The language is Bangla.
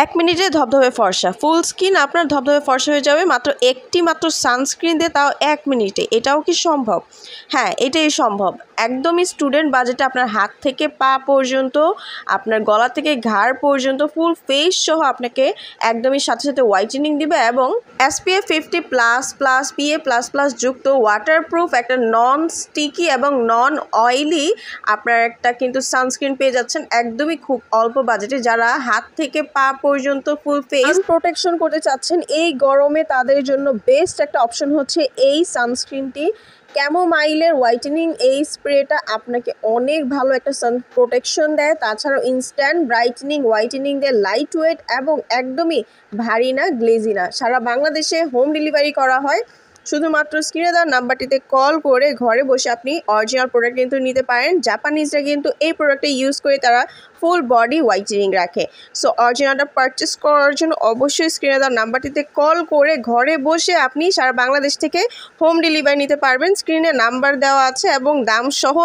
1 মিনিটে ধবধবে ফর্সা, ফুল স্কিন আপনার ধবধবে ফর্সা হয়ে যাবে মাত্র সানস্ক্রিন দিয়ে, তাও 1 মিনিটে। এটাও কি সম্ভব? হ্যাঁ, এটাই সম্ভব। একদমই স্টুডেন্ট বাজেটে আপনার হাত থেকে পা পর্যন্ত, আপনার গলা থেকে ঘাড় পর্যন্ত ফুল ফেস সহ আপনাকে একদমই সাথে সাথে হোয়াইটেনিং দিবে এবং SPF 50++ PA++ যুক্ত ওয়াটারপ্রুফ একটা নন স্টিকি এবং নন অয়েলি আপনার একটা কিন্তু সানস্ক্রিন পেয়ে যাচ্ছেন একদমই খুব অল্প বাজেটে। যারা হাত থেকে পা পর্যন্ত ফুল ফেস প্রোটেকশন করতে চাচ্ছেন এই গরমে, তাদের জন্য বেস্ট একটা অপশন হচ্ছে এই সানস্ক্রিনটি। ক্যামোমাইলের হোয়াইটেনিং এই স্প্রেটা আপনাকে অনেক ভালো একটা সান প্রোটেকশন দেয়, তাছাড়াও ইনস্ট্যান্ট ব্রাইটেনিং হোয়াইটেনিং দেয়, লাইট ওয়েট এবং একদমই ভারী না, গ্লেজি না। সারা বাংলাদেশে হোম ডেলিভারি করা হয়। শুধুমাত্র স্ক্রিনে দেওয়া নাম্বারটিতে কল করে ঘরে বসে আপনি অরিজিনাল প্রোডাক্ট কিন্তু নিতে পারেন। জাপানিজরা কিন্তু এই প্রোডাক্টটা ইউজ করে তারা ফুল বডি হোয়াইটেনিং রাখে। সো অরিজিনালটা পারচেস করার জন্য অবশ্যই স্ক্রিনে দেওয়া নাম্বারটিতে কল করে ঘরে বসে আপনি সারা বাংলাদেশ থেকে হোম ডেলিভারি নিতে পারবেন। স্ক্রিনে নাম্বার দেওয়া আছে এবং দাম সহ